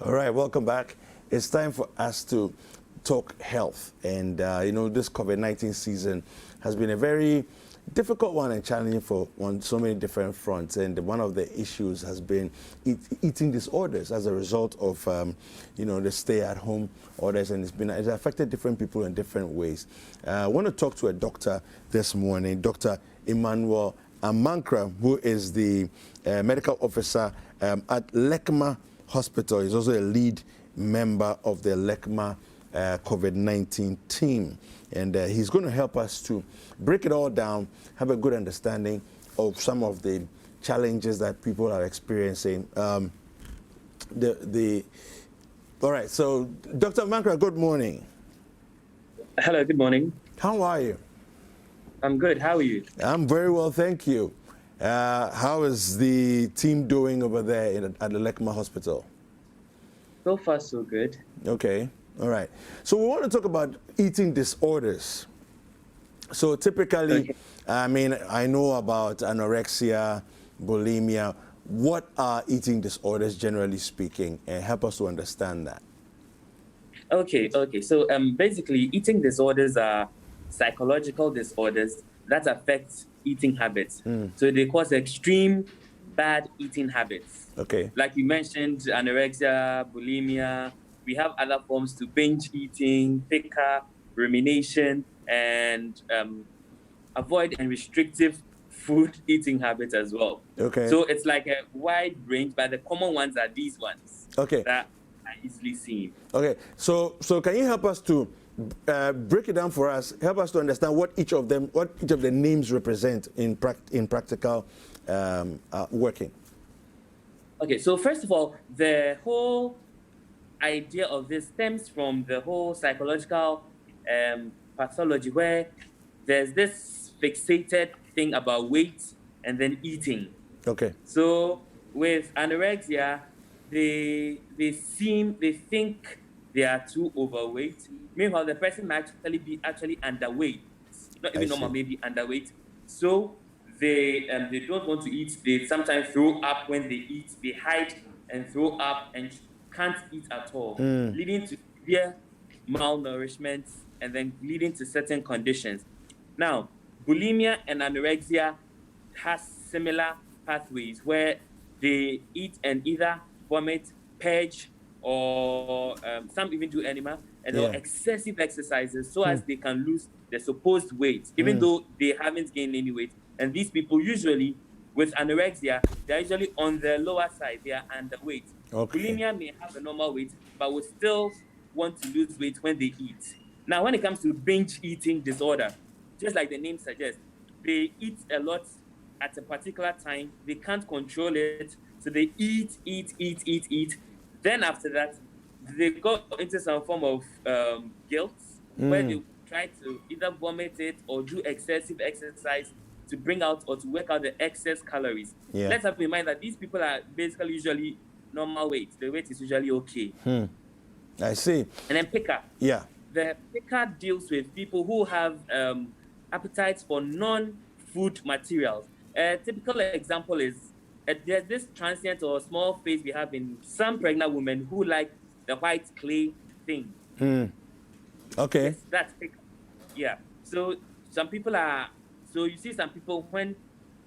All right, welcome back. It's time for us to talk health. And, this COVID-19 season has been a very difficult one and challenging on so many different fronts. And one of the issues has been eating disorders as a result of, the stay-at-home orders. And it's affected different people in different ways. I want to talk to a doctor this morning, Dr. Emmanuel Amankrah, who is the medical officer at LECMA Hospital. He's also a lead member of the LECMA COVID-19 team. And he's going to help us to break it all down, have a good understanding of some of the challenges that people are experiencing. All right, so Dr. Amankrah, good morning. Hello, good morning. How are you? I'm good. How are you? I'm very well, thank you. How is the team doing over there at the LECMA Hospital? So far, so good. Okay, all right. So we want to talk about eating disorders. So typically, okay. I know about anorexia, bulimia. What are eating disorders, generally speaking? And help us to understand that. Okay. So basically, eating disorders are psychological disorders that affect eating habits. So they cause extreme bad eating habits. Okay. Like you mentioned, anorexia, bulimia. We have other forms to binge eating, picker, rumination, and avoid and restrictive food eating habits as well. Okay. So it's like a wide range, but the common ones are these ones. Okay. That are easily seen. Okay. So can you help us to break it down for us? Help us to understand what each of the names represent in practical working. Okay. So first of all, the whole idea of this stems from the whole psychological pathology, where there's this fixated thing about weight and then eating. Okay. So with anorexia, they think they are too overweight. Meanwhile, the person might actually be underweight, not even normal, maybe underweight. So they don't want to eat. They sometimes throw up when they eat. They hide and throw up and can't eat at all, leading to severe malnourishment and then leading to certain conditions. Now, bulimia and anorexia has similar pathways where they eat and either vomit, purge, or some even do enema, and or excessive exercises so as they can lose the supposed weight, even though they haven't gained any weight. And these people usually, with anorexia, they're usually on the lower side. They are underweight. Okay. Bulimia may have a normal weight, but will still want to lose weight when they eat. Now, when it comes to binge eating disorder, just like the name suggests, they eat a lot at a particular time. They can't control it. So they eat. Then after that, they go into some form of guilt, where they try to either vomit it or do excessive exercise to bring out or to work out the excess calories. Yeah. Let's have in mind that these people are basically usually normal weight. The weight is usually okay. I see. And then picker. Yeah. The picker deals with people who have appetites for non-food materials. A typical example is there's this transient or small phase we have in some pregnant women who like the white clay thing. Okay. Yes, that's picker. Yeah. So some people are. So you see some people when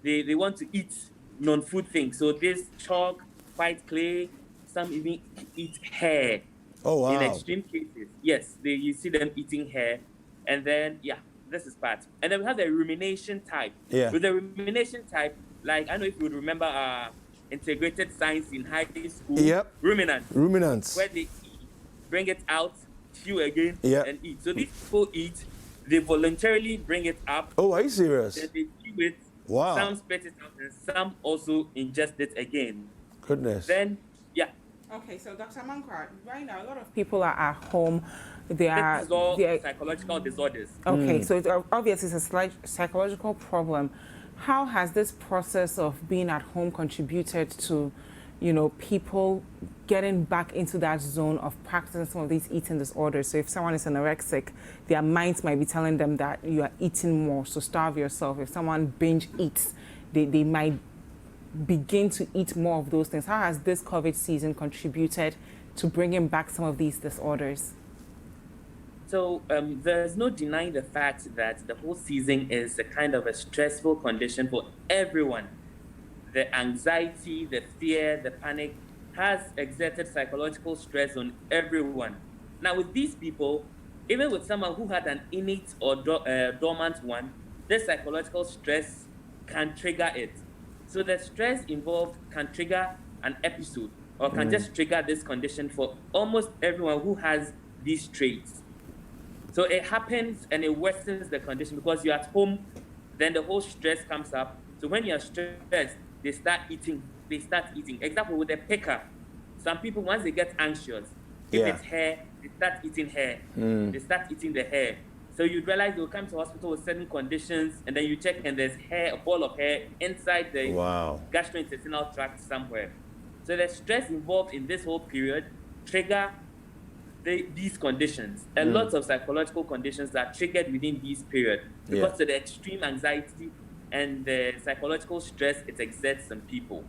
they want to eat non-food things. So this chalk, white clay, some even eat hair. Oh, wow. In extreme cases. Yes, you see them eating hair. And then, this is part. And then we have the rumination type. Yeah. With the rumination type, like, I don't know if you would remember integrated science in high school. Yep. Ruminants. Where they eat, bring it out, chew again, and eat. So these people eat. They voluntarily bring it up. Oh, are you serious? Then they chew it. Wow. Some spit it out, and some also ingest it again. Goodness. Then, Okay, so Dr. Amankrah, right now a lot of people are at home. This is all psychological disorders. Okay, so it's obviously it's a psychological problem. How has this process of being at home contributed to, people getting back into that zone of practicing some of these eating disorders? So if someone is anorexic, their minds might be telling them that you are eating more, so starve yourself. If someone binge eats, they might begin to eat more of those things. How has this COVID season contributed to bringing back some of these disorders? So there's no denying the fact that the whole season is a kind of a stressful condition for everyone. The anxiety, the fear, the panic has exerted psychological stress on everyone. Now, with these people, even with someone who had an innate or dormant one, this psychological stress can trigger it. So the stress involved can trigger an episode or can just trigger this condition for almost everyone who has these traits. So it happens and it worsens the condition because you're at home, then the whole stress comes up. So when you're stressed, they start eating. Example with a picker. Some people, once they get anxious, if it's hair, they start eating hair. They start eating the hair. So you realize they'll come to hospital with certain conditions, and then you check and there's hair, a ball of hair inside the gastrointestinal tract somewhere. So the stress involved in this whole period trigger these conditions. A lot of psychological conditions that are triggered within this period because of the extreme anxiety and the psychological stress it exerts on people.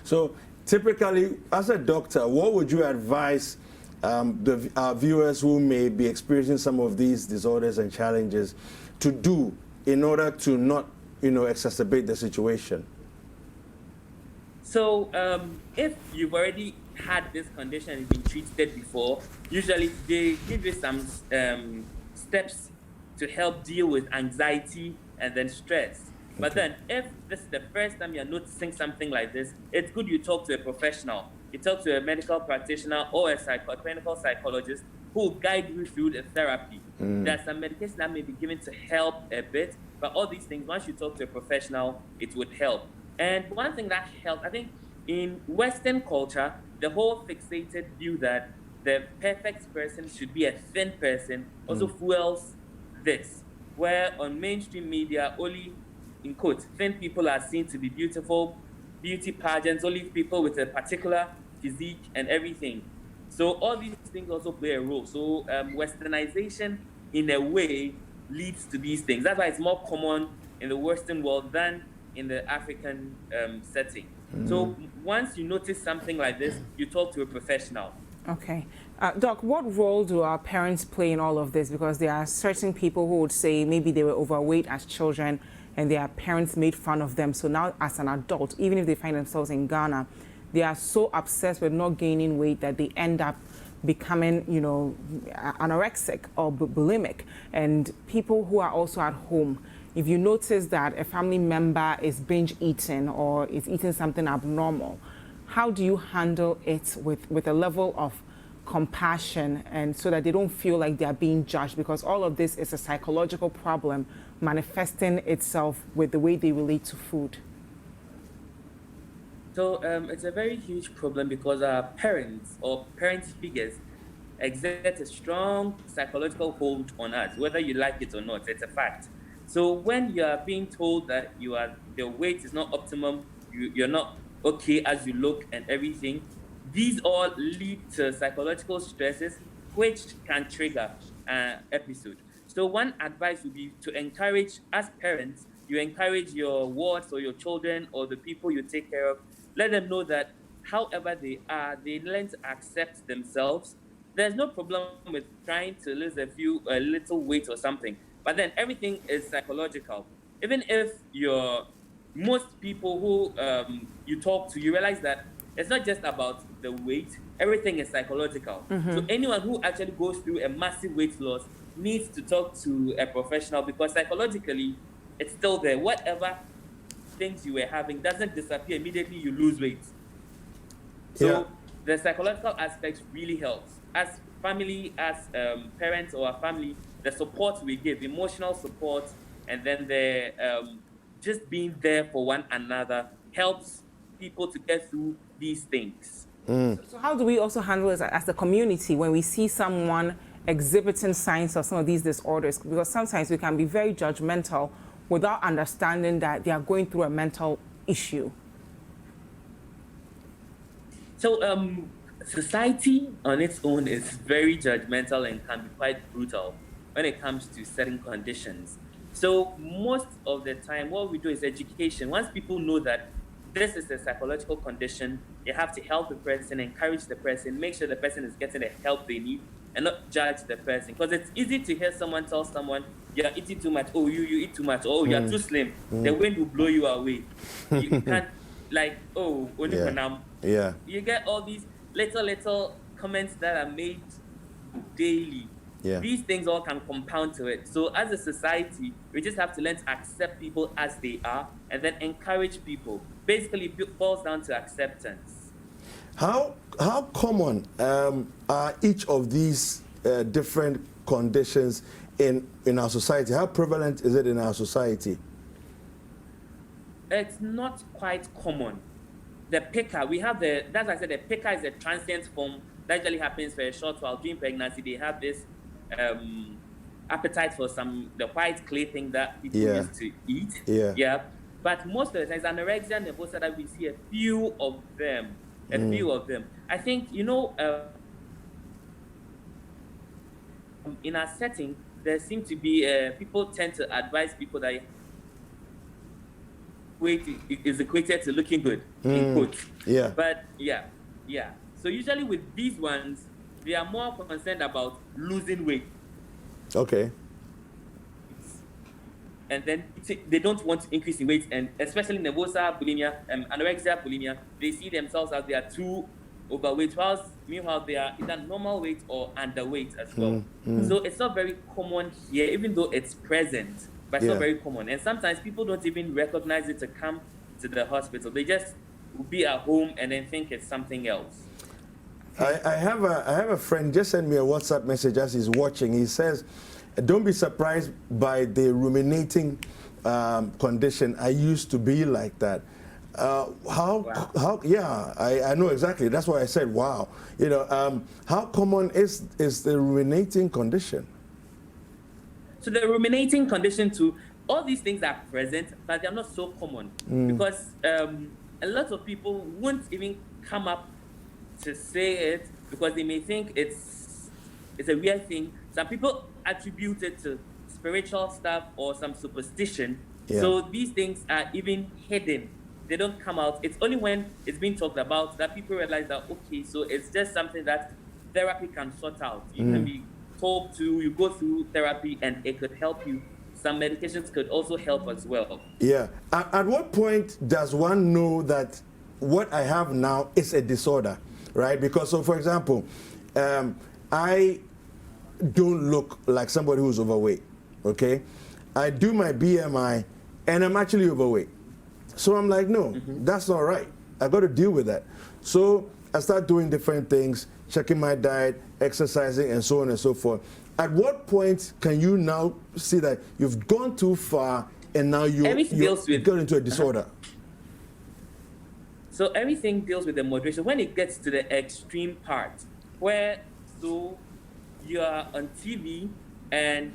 So typically, as a doctor, what would you advise our viewers who may be experiencing some of these disorders and challenges to do in order to not, exacerbate the situation? So if you've already had this condition and been treated before, usually they give you some steps to help deal with anxiety and then stress. But then if this is the first time you're noticing something like this, it's good you talk to a professional. You talk to a medical practitioner or a clinical psychologist who will guide you through the therapy. There's some medication that may be given to help a bit, but all these things, once you talk to a professional, it would help. And one thing that helped, I think, in Western culture, the whole fixated view that the perfect person should be a thin person also fuels this, where on mainstream media, only, in quotes, thin people are seen to be beautiful, beauty pageants, only people with a particular physique and everything. So all these things also play a role. So westernization, in a way, leads to these things. That's why it's more common in the Western world than in the African setting. So once you notice something like this, you talk to a professional. Okay. Doc, what role do our parents play in all of this? Because there are certain people who would say maybe they were overweight as children and their parents made fun of them. So now as an adult, even if they find themselves in Ghana, they are so obsessed with not gaining weight that they end up becoming, anorexic or bulimic. And people who are also at home, if you notice that a family member is binge eating or is eating something abnormal, how do you handle it with a level of compassion and so that they don't feel like they are being judged? Because all of this is a psychological problem manifesting itself with the way they relate to food. So it's a very huge problem because our parents or parent figures exert a strong psychological hold on us, whether you like it or not. It's a fact. So when you are being told that the weight is not optimum, you're not okay as you look and everything, these all lead to psychological stresses which can trigger an episode. So one advice would be to encourage, as parents, you encourage your wards or your children or the people you take care of, let them know that however they are, they learn to accept themselves. There's no problem with trying to lose a little weight or something, but then everything is psychological. Even if most people who you talk to, you realize that it's not just about the weight, everything is psychological. So anyone who actually goes through a massive weight loss needs to talk to a professional because psychologically, it's still there. Whatever things you were having doesn't disappear immediately you lose weight. So the psychological aspect really helps. As family, as parents or a family, the support we give, emotional support, and then the just being there for one another helps people to get through these things. So how do we also handle it as the community when we see someone exhibiting signs of some of these disorders? Because sometimes we can be very judgmental without understanding that they are going through a mental issue. So society on its own is very judgmental and can be quite brutal when it comes to certain conditions. So most of the time, what we do is education. Once people know that this is a psychological condition. You have to help the person, encourage the person, make sure the person is getting the help they need, and not judge the person. Because it's easy to hear someone tell someone, you're eating too much, oh, you eat too much, oh, you're too slim. The wind will blow you away. You can't, like, oh, yeah. You get all these little comments that are made daily. Yeah. These things all can compound to it. So as a society, we just have to learn to accept people as they are and then encourage people. Basically, it boils down to acceptance. How common are each of these different conditions in our society? How prevalent is it in our society? It's not quite common. The picker, we have that's why I said the picker is a transient form that usually happens for a short while. During pregnancy, they have this appetite for the white clay thing that people used to eat. Yeah. But most of the times, anorexia and nervosa, that we see a few of them. I think, in our setting, there seem to be, people tend to advise people that weight is equated to looking good, in quotes. Yeah. But yeah. So usually with these ones, they are more concerned about losing weight. Okay. And then they don't want to increase in weight, and especially nervosa, bulimia, anorexia, bulimia, they see themselves as they are too overweight, meanwhile they are either normal weight or underweight as well. So it's not very common here, even though it's present, but it's not very common. And sometimes people don't even recognize it to come to the hospital. They just will be at home and then think it's something else. I have a friend just sent me a WhatsApp message as he's watching. He says, don't be surprised by the ruminating condition. I used to be like that. I know exactly. That's why I said, wow. How common is the ruminating condition? So the ruminating condition too, all these things are present, but they're not so common because a lot of people won't even come up to say it because they may think it's a weird thing. Some people attribute it to spiritual stuff or some superstition. So these things are even hidden. They don't come out. It's only when it's being talked about that people realize that, okay, so it's just something that therapy can sort out. You can be talked to, you go through therapy, and it could help you. Some medications could also help as well. Yeah. At what point does one know that what I have now is a disorder, right? Because, so for example, I don't look like somebody who's overweight, okay? I do my BMI, and I'm actually overweight. So I'm like, no, that's not right. I got to deal with that. So I start doing different things, checking my diet, exercising, and so on and so forth. At what point can you now see that you've gone too far and now you got into a disorder? So everything deals with the moderation. When it gets to the extreme part, where so you are on TV and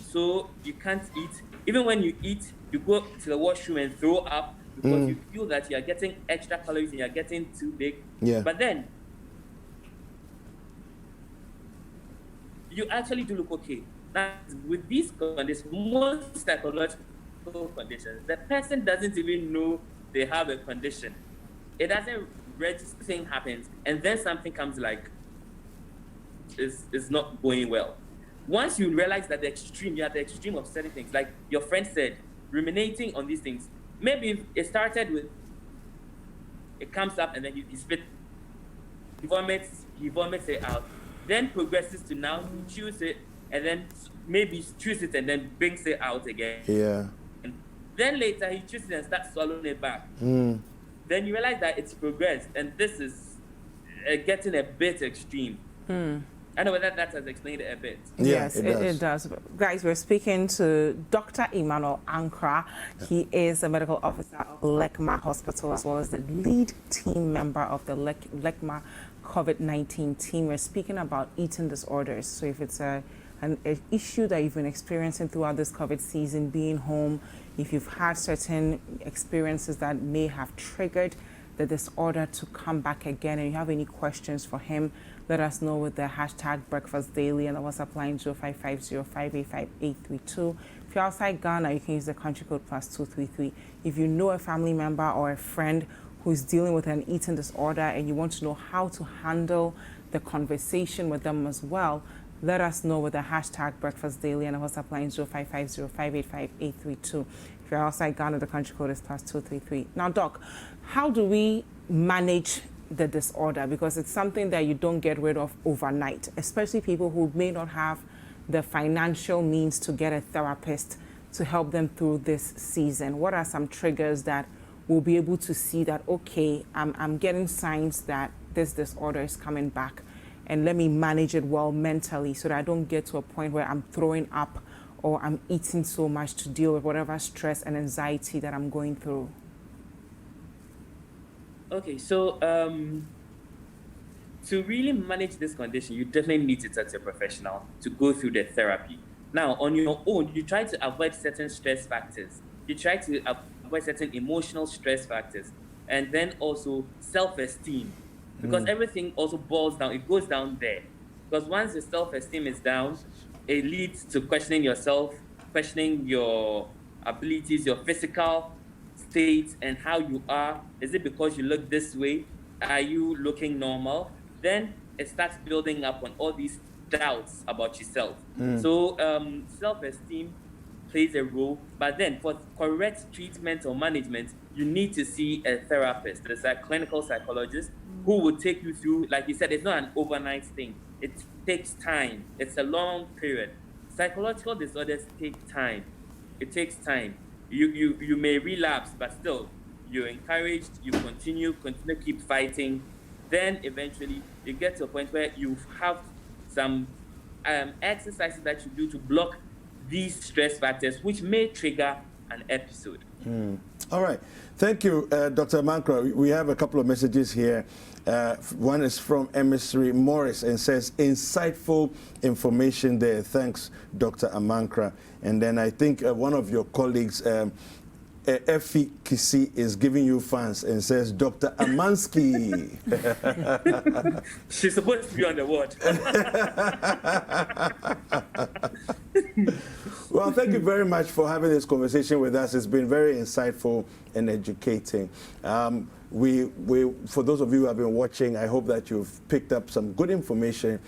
so you can't eat. Even when you eat, you go to the washroom and throw up because you feel that you are getting extra calories and you are getting too big. Yeah. But then you actually do look okay. Now, with these conditions, most psychological conditions, the person doesn't even know they have a condition. It doesn't register, thing happens, and then something comes like, is not going well. Once you realize that you're at the extreme of certain things, like your friend said, ruminating on these things, maybe it started with, it comes up and then he spit, he vomits it out, then progresses to now he chews it, and then maybe chews it and then brings it out again. Yeah. And then later he chews it and starts swallowing it back. Then you realize that it's progressed, and this is getting a bit extreme. I know that has explained it a bit. Yes, it does. Guys, we're speaking to Dr. Emmanuel Amankrah. He is a medical officer of LECMA Hospital, as well as the lead team member of the LECMA COVID-19 team. We're speaking about eating disorders. So if it's an issue that you've been experiencing throughout this COVID season, being home, if you've had certain experiences that may have triggered the disorder to come back again, and you have any questions for him, let us know with the hashtag Breakfast Daily and the WhatsApp line 0550585832. If you're outside Ghana, you can use the country code +233. If you know a family member or a friend who's dealing with an eating disorder and you want to know how to handle the conversation with them as well, let us know with the hashtag Breakfast Daily and the WhatsApp line 0550-585-832. If you're outside Ghana, the country code is +233. Now, Doc, how do we manage the disorder? Because it's something that you don't get rid of overnight, especially people who may not have the financial means to get a therapist to help them through this season. What are some triggers that we'll be able to see that, okay, I'm getting signs that this disorder is coming back, and let me manage it well mentally so that I don't get to a point where I'm throwing up or I'm eating so much to deal with whatever stress and anxiety that I'm going through? Okay, so to really manage this condition, you definitely need to talk to a professional to go through the therapy. Now, on your own, you try to avoid certain stress factors. You try to avoid certain emotional stress factors. And then also self-esteem. Because everything also boils down, it goes down there. Because once your self-esteem is down, it leads to questioning yourself, questioning your abilities, your physical state, and how you are. Is it because you look this way? Are you looking normal? Then it starts building up on all these doubts about yourself. So self-esteem plays a role, but then for correct treatment or management, you need to see a therapist, a clinical psychologist, who will take you through. Like you said, it's not an overnight thing. It takes time. It's a long period. Psychological disorders take time. It takes time. You may relapse, but still, you're encouraged, you continue, keep fighting. Then eventually, you get to a point where you have some exercises that you do to block these stress factors, which may trigger an episode. All right. Thank you, Dr. Amankrah. We have a couple of messages here. One is from Emissary Morris and says, insightful information there. Thanks, Dr. Amankrah. And then I think one of your colleagues, Effie Kisi, is giving you fans and says, Dr. Amansky. She's supposed to be on the ward. Well, thank you very much for having this conversation with us. It's been very insightful and educating. For those of you who have been watching, I hope that you've picked up some good information